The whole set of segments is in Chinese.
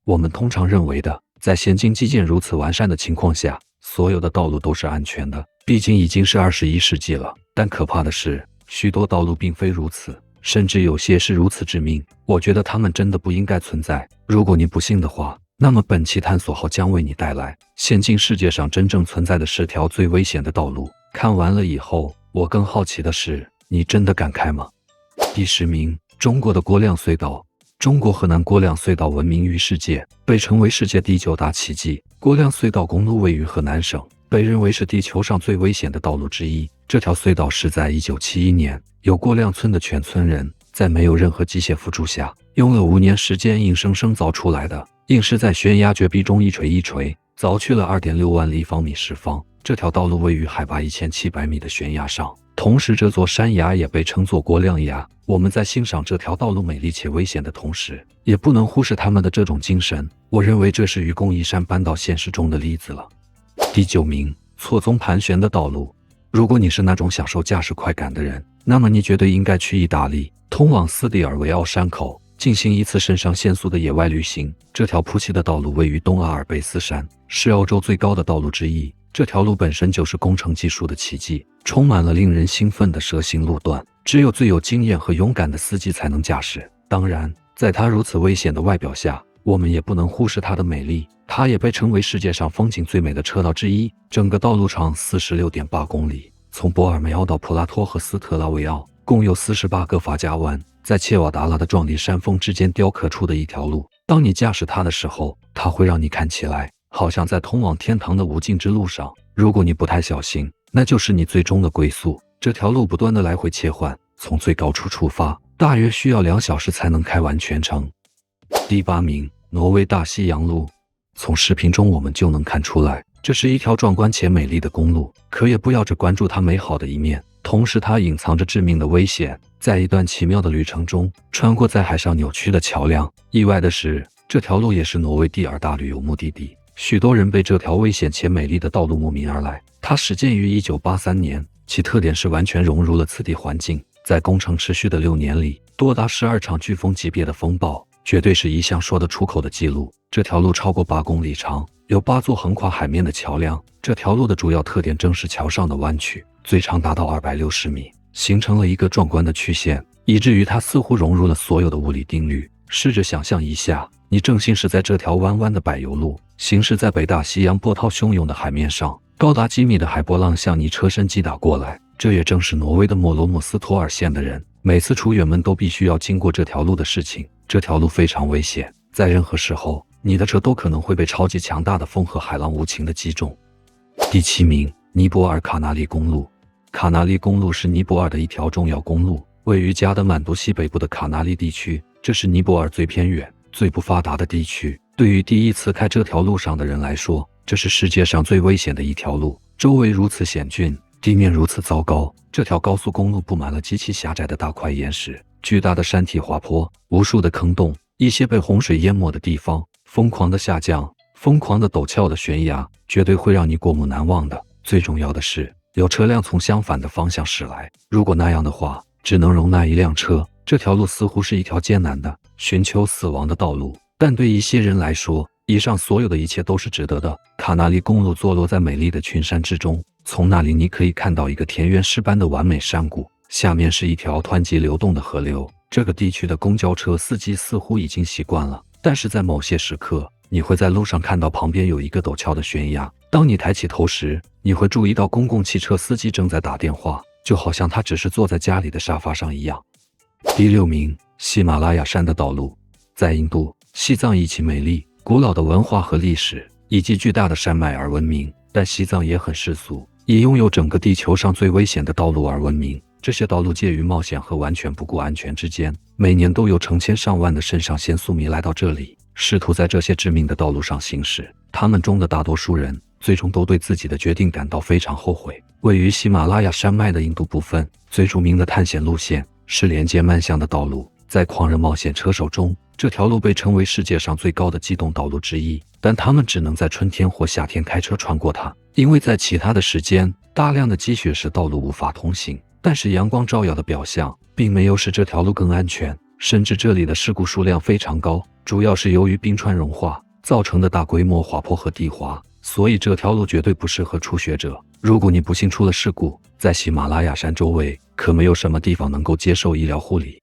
我们通常认为的，在先进基建如此完善的情况下，所有的道路都是安全的，毕竟已经是21世纪了。但可怕的是，许多道路并非如此，甚至有些是如此致命。我觉得它们真的不应该存在。如果你不信的话，那么本期探索号将为你带来现今世界上真正存在的10条最危险的道路。看完了以后，我更好奇的是，你真的敢开吗？第10名，中国的郭亮隧道。中国河南郭亮隧道闻名于世界，被称为世界第9大奇迹。郭亮隧道公路位于河南省，被认为是地球上最危险的道路之一。这条隧道是在1971年由郭亮村的全村人在没有任何机械辅助下，用了5年时间硬生生凿出来的。硬是在悬崖绝壁中一锤一锤凿去了2.6万立方米石方。这条道路位于海拔1700米的悬崖上，同时这座山崖也被称作郭亮崖。我们在欣赏这条道路美丽且危险的同时，也不能忽视他们的这种精神。我认为这是愚公移山搬到现实中的例子了。第9名，错综盘旋的道路。如果你是那种享受驾驶快感的人，那么你绝对应该去意大利，通往斯蒂尔维奥山口，进行一次肾上腺素的野外旅行。这条铺砌的道路位于东阿尔卑斯山，是欧洲最高的道路之一。这条路本身就是工程技术的奇迹，充满了令人兴奋的蛇形路段，只有最有经验和勇敢的司机才能驾驶。当然，在它如此危险的外表下，我们也不能忽视它的美丽。它也被称为世界上风景最美的车道之一。整个道路长 46.8 公里，从博尔梅奥到普拉托和斯特拉维奥，共有48个发夹弯，在切瓦达拉的壮丽山峰之间雕刻出的一条路。当你驾驶它的时候，它会让你看起来好像在通往天堂的无尽之路上。如果你不太小心，那就是你最终的归宿。这条路不断的来回切换，从最高处出发，大约需要2小时才能开完全程。第8名，挪威大西洋路。从视频中我们就能看出来，这是一条壮观且美丽的公路，可也不要只关注它美好的一面，同时它隐藏着致命的危险。在一段奇妙的旅程中，穿过在海上扭曲的桥梁。意外的是，这条路也是挪威第2大旅游目的地，许多人被这条危险且美丽的道路慕名而来。它始建于1983年，其特点是完全融入了此地环境。在工程持续的6年里，多达12场飓风级别的风暴，绝对是一项说得出口的记录。这条路超过8公里长，有8座横跨海面的桥梁。这条路的主要特点正是桥上的弯曲，最长达到260米，形成了一个壮观的曲线，以至于它似乎融入了所有的物理定律。试着想象一下，你正行驶在这条弯弯的柏油路，行驶在北大西洋波涛汹涌的海面上，高达几米的海波浪向你车身击打过来。这也正是挪威的莫罗莫斯托尔县的人每次出远门都必须要经过这条路的事情。这条路非常危险，在任何时候，你的车都可能会被超级强大的风和海浪无情的击中。第7名，尼泊尔卡纳利公路。卡纳利公路是尼泊尔的一条重要公路，位于加德满都西北部的卡纳利地区，这是尼泊尔最偏远、最不发达的地区。对于第一次开这条路上的人来说，这是世界上最危险的一条路。周围如此险峻，地面如此糟糕，这条高速公路布满了极其狭窄的大块岩石，巨大的山体滑坡，无数的坑洞，一些被洪水淹没的地方，疯狂的下降，疯狂的陡峭的悬崖，绝对会让你过目难忘的。最重要的是，有车辆从相反的方向驶来，如果那样的话，只能容纳1辆车。这条路似乎是一条艰难的寻求死亡的道路，但对一些人来说，以上所有的一切都是值得的。卡纳利公路坐落在美丽的群山之中，从那里你可以看到一个田园诗般的完美山谷，下面是一条湍急流动的河流。这个地区的公交车司机似乎已经习惯了，但是在某些时刻，你会在路上看到旁边有一个陡峭的悬崖。当你抬起头时，你会注意到公共汽车司机正在打电话，就好像他只是坐在家里的沙发上一样。第6名，喜马拉雅山的道路。在印度，西藏以其美丽、古老的文化和历史，以及巨大的山脉而闻名，但西藏也很世俗，以拥有整个地球上最危险的道路而闻名。这些道路介于冒险和完全不顾安全之间，每年都有成千上万的肾上腺素迷来到这里，试图在这些致命的道路上行驶。他们中的大多数人最终都对自己的决定感到非常后悔。位于喜马拉雅山脉的印度部分，最著名的探险路线是连接曼乡的道路。在狂热冒险车手中，这条路被称为世界上最高的机动道路之一，但他们只能在春天或夏天开车穿过它，因为在其他的时间，大量的积雪使道路无法通行。但是阳光照耀的表象并没有使这条路更安全。甚至这里的事故数量非常高，主要是由于冰川融化造成的大规模滑坡和地滑，所以这条路绝对不适合初学者。如果你不幸出了事故，在喜马拉雅山周围可没有什么地方能够接受医疗护理。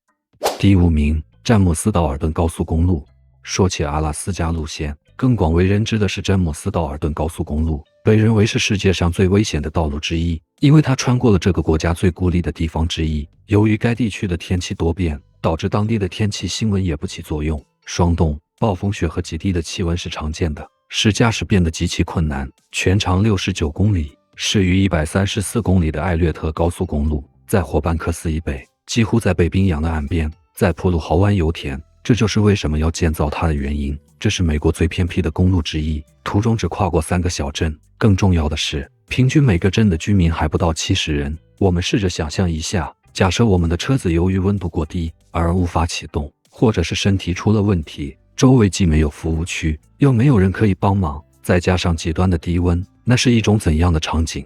第5名，詹姆斯道尔顿高速公路。说起阿拉斯加路线，更广为人知的是詹姆斯道尔顿高速公路，被认为是世界上最危险的道路之一，因为它穿过了这个国家最孤立的地方之一。由于该地区的天气多变，导致当地的天气新闻也不起作用，霜冻、暴风雪和极低的气温是常见的，使驾驶变得极其困难。全长69公里，适于134公里的艾略特高速公路，在霍班克斯以北，几乎在北冰洋的岸边，在普鲁豪湾油田，这就是为什么要建造它的原因。这是美国最偏僻的公路之一，途中只跨过3个小镇。更重要的是，平均每个镇的居民还不到70人。我们试着想象一下，假设我们的车子由于温度过低而无法启动，或者是身体出了问题，周围既没有服务区，又没有人可以帮忙，再加上极端的低温，那是一种怎样的场景？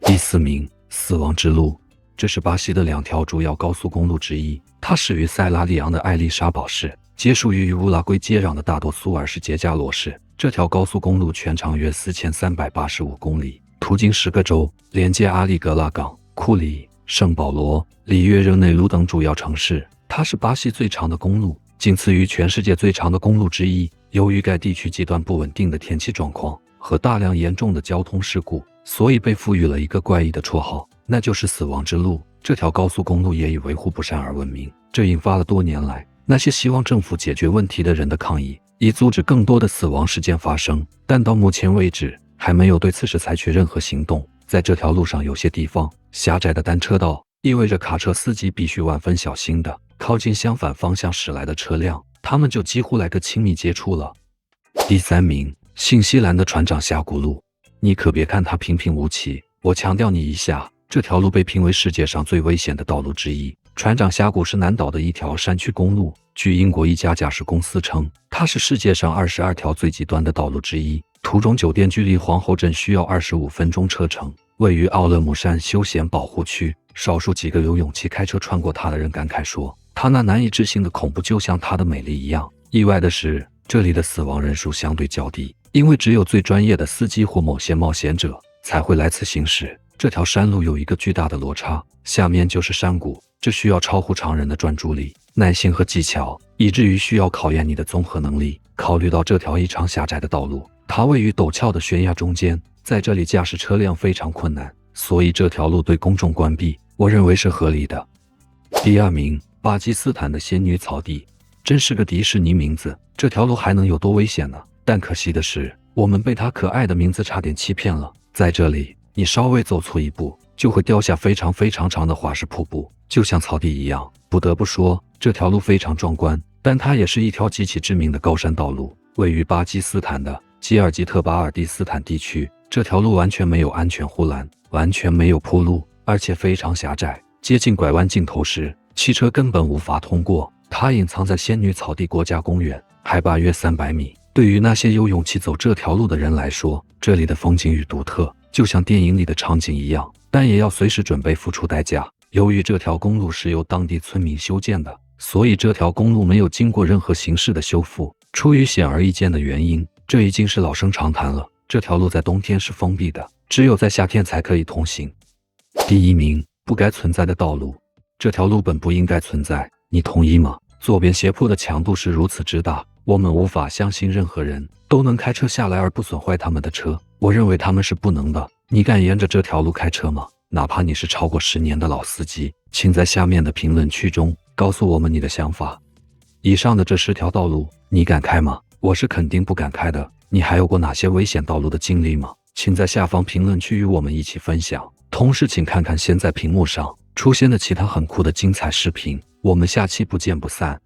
第4名，死亡之路。这是巴西的2条主要高速公路之一，它始于塞拉利昂的艾丽莎堡市，结束于与乌拉圭接壤的大多苏尔市杰加罗市。这条高速公路全长约4385公里，途经10个州，连接阿利格拉港、库里、圣保罗、里约热内卢等主要城市。它是巴西最长的公路，仅次于全世界最长的公路之一。由于该地区极端不稳定的天气状况和大量严重的交通事故，所以被赋予了一个怪异的绰号，那就是死亡之路。这条高速公路也以维护不善而闻名，这引发了多年来那些希望政府解决问题的人的抗议，以阻止更多的死亡事件发生。但到目前为止，还没有对此事采取任何行动。在这条路上，有些地方狭窄的单车道意味着卡车司机必须万分小心的靠近相反方向驶来的车辆，他们就几乎来个亲密接触了。第3名，新西兰的船长峡谷路。你可别看它平平无奇，我强调你一下，这条路被评为世界上最危险的道路之一。船长峡谷是南岛的一条山区公路，据英国一家驾驶公司称，它是世界上22条最极端的道路之一。途中酒店距离皇后镇需要25分钟车程，位于奥勒姆山休闲保护区，少数几个有勇气开车穿过它的人感慨说，它那难以置信的恐怖就像它的美丽一样。意外的是，这里的死亡人数相对较低，因为只有最专业的司机或某些冒险者才会来此行驶。这条山路有一个巨大的落差，下面就是山谷，这需要超乎常人的专注力、耐心和技巧，以至于需要考验你的综合能力。考虑到这条异常狭窄的道路，它位于陡峭的悬崖中间，在这里驾驶车辆非常困难，所以这条路对公众关闭，我认为是合理的。第2名，巴基斯坦的仙女草地。真是个迪士尼名字，这条路还能有多危险呢？但可惜的是，我们被它可爱的名字差点欺骗了。在这里，你稍微走错一步，就会掉下非常长的滑石瀑布，就像草地一样。不得不说，这条路非常壮观，但它也是一条极其知名的高山道路。位于巴基斯坦的吉尔吉特巴尔蒂斯坦地区，这条路完全没有安全护栏，完全没有铺路，而且非常狭窄，接近拐弯尽头时，汽车根本无法通过。它隐藏在仙女草地国家公园，海拔约300米。对于那些有勇气走这条路的人来说，这里的风景与独特，就像电影里的场景一样，但也要随时准备付出代价。由于这条公路是由当地村民修建的，所以这条公路没有经过任何形式的修复。出于显而易见的原因，这已经是老生常谈了。这条路在冬天是封闭的，只有在夏天才可以通行。第1名，不该存在的道路。这条路本不应该存在，你同意吗？左边斜坡的强度是如此之大，我们无法相信任何人都能开车下来而不损坏他们的车。我认为他们是不能的。你敢沿着这条路开车吗？哪怕你是超过10年的老司机，请在下面的评论区中告诉我们你的想法。以上的这10条道路，你敢开吗？我是肯定不敢开的。你还有过哪些危险道路的经历吗？请在下方评论区与我们一起分享。同时请看看现在屏幕上出现的其他很酷的精彩视频。我们下期不见不散。